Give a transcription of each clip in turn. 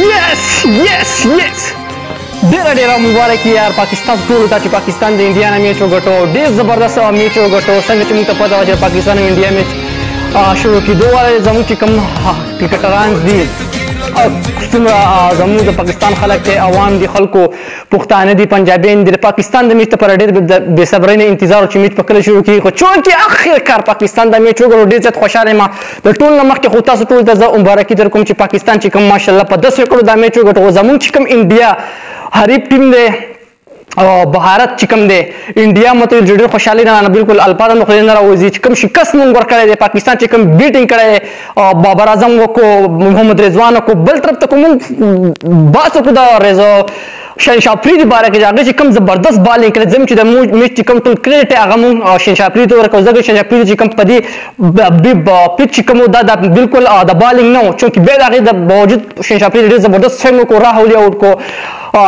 یس ډېره مبارکي یار پاکستان ټولو ته چې پاکستان د انډیا نه میچ وګټو. ډېر زبردست میچ وګټو. څنګه چې موږ ته پته وه چې پاکستان او انډیا میچ شروع کېدو والا زموږ چې کوم کرکټران دي څومره زموږ د پاکستان خلک دی، عوام دي، خلکو پښتانه دي، پنجابیان دي، د پاکستان د میچ لپاره ډېر بې صبرۍ نه انتظار چې میچ په کله شروع کېږي. خو چونکې آخر کار پاکستان دا میچ وګړو ډېر زیات خوشحاله یم. د ټول نه مخکې خو تاسو ټولو ته زه مبارکي در کوم چې پاکستان چې کوم ماشاءالله په 10 وکړو دا میچ وګټو. زموږ چې کوم انډیا حریف ټیم دی او بهارت چې کوم دی انډیا مته ډېر خوشحالي نه بالکل الفاظ نه خو نه راوځي چې کوم شکست مونږ ورکړی دی پاکستان چې کوم بیټینګ کړی دی بابر اعظم وکړو، محمد رضوان وکړو، بل طرف ته کوم باس وکړو د شهنشاه افریدي باره کې هغه چې کوم زبردست بالینګ کړی زموږ چې د میچ چې کوم ټول کریډټ هغه مونږ شهنشاه افریدي ته ورکړو ځکه شهنشاه افریدي چې کوم په دې پیچ چې کوم دا بالکل د بالینګ نه و چونکې بیا د هغې د باوجود شهنشاه افریدي ډېر زبردست سوینګ وکړو، راهولي آوټ کړو،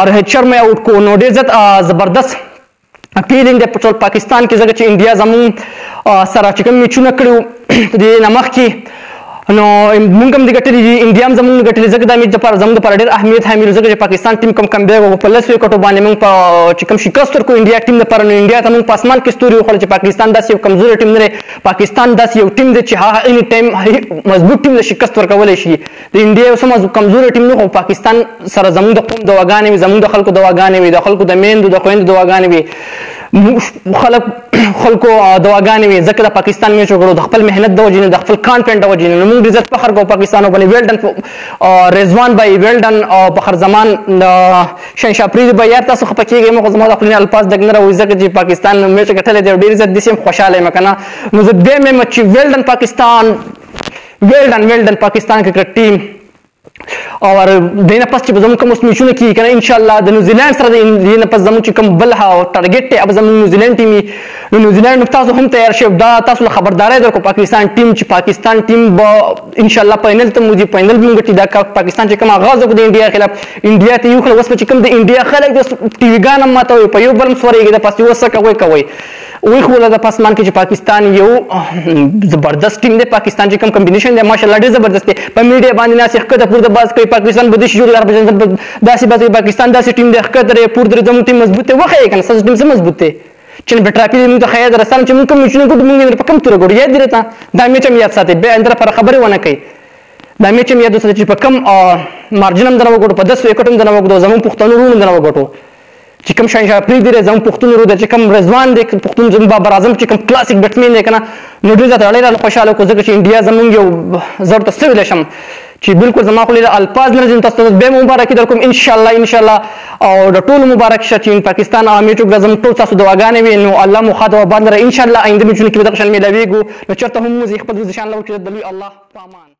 روهت شرما آوټ کړو. نو ډېر زیات زبردست فیلینګ دی په ټول پاکستان کې ځکه چې انډیا زموږ سره چې کوم میچونه کړي وو د دې نه مخکې نو موږ هم دې ګټلي دي، انډیا هم زموږ ګټلي ځکه دا میچ دپاره زموږ دپاره ډېر اهمیت حامل ځکه چې پاکستان ټیم کوم کمبیک وکړو په 10 وکټو باندې موږ په چې کوم شکست ورکړو انډیا ټیم دپاره. نو انډیا ته موږ په اسمان کې ستوري وخوړل چې پاکستان داسې یو کمزوری ټیم نه دی، پاکستان داسې یو ټیم دی چې هغه اني ټایم مضبوط ټیم ته شکست ورکولی شي. د انډیا یو څه کمزوری ټیم نه خو پاکستان سره زموږ د قوم دواګانې وي، زموږ د خلکو دواګانې وي، د خلکو د میندو د خویندو دواګانې وي، خلکو دواګانې وي ځکه د پاکستان میچ وکړو د خپل محنت د وجې نه د خپل کانفیډنټ د وجې نه. نو موږ ډېر زیات فخر کوو پاکستان باندې. ویل ډن رضوان بھائی، ویل ډن فخر زمان، شهنشاه افریدي بھائی. یار تاسو خفه کېږئ مه خو زما د خولې نه الفاظ ډک نه راوځي ځکه چې پاکستان میچ ګټلی دی او ډېر زیات داسې هم خوشحاله یم که نه. نو زه بیا یم چې ویل ډن پاکستان، ویل ډن پاکستان کرکټ ټیم. او دې نه پس چې به زموږ کوم اوس میچونه کېږي که نه انشاءالله د نیوزیلینډ سره د دې نه پس زموږ چې کوم بل ټارګېټ دی هغه زموږ نیوزیلینډ ټیم وي. نو نیوزیلینډ تاسو هم تیار شئ. دا تاسو له خبرداری درکړو پاکستان ټیم چې پاکستان ټیم به انشاءالله فاینل ته موځي، فاینل به موږ ګټي. دا پاکستان چې کوم آغاز وکړو د انډیا خلاف انډیا ته یو کړه، اوس به چې کوم د انډیا خلک د ټي وي ګان هم ماتوي په یو بل هم سورېږي د پس اوس څه کوئ ویښوله د پاسمان کې چې پاکستان یو زبردست ټیم دی. پاکستان چې کوم کمبینیشن دی ماشاءالله ډېر زبردست دی. په میډیا باندې ناسې ښکته پورته باز کوي پاکستان به داسې جوړي داسې باز کوي پاکستان داسې ټیم دی ښکته دی پورته دی زموږ ټیم مضبوط دی. وښیئ که نه ستاسو ټیم څه مضبوط دی چې په ټراپي موږ ته ښه یاد رسالم چې موږ کوم میچونه ګټو موږ په کوم توګه ګټو یاد دې راته دا میچ هم یاد ساتئ بیا آینده لپاره خبرې ونه کوئ. دا میچ هم یاد وساتئ چې په کوم مارجن هم درنه وګټو، په 10 وکټ هم درنه وګټو، زموږ پښتنو ورونو درنه وګټو چې کوم شهنشاه افریدي دی زموږ پښتون ورو دی، چې کوم رضوان دی پښتون زموږ بابر اعظم چې کوم کلاسیک بیټسمین دی که نه. نو ډېر زیات ډېر خوشحاله کړو ځکه چې انډیا زموږ یو زه ورته څه ویلی شم چې بالکل زما خولې الفاظ نه راځي. تاسو ته بیا مبارکي در کوم انشاءالله او د ټولو مبارک شه چې پاکستان میچ وکړه زموږ ټول ستاسو دعاګانې وي. نو الله مو ښه دعا باندې انشاءالله آینده میچونو کې به دغه شان میلاویږو. نو چېرته هم موځي خپل ځان له وکړي د لوی الله په امان.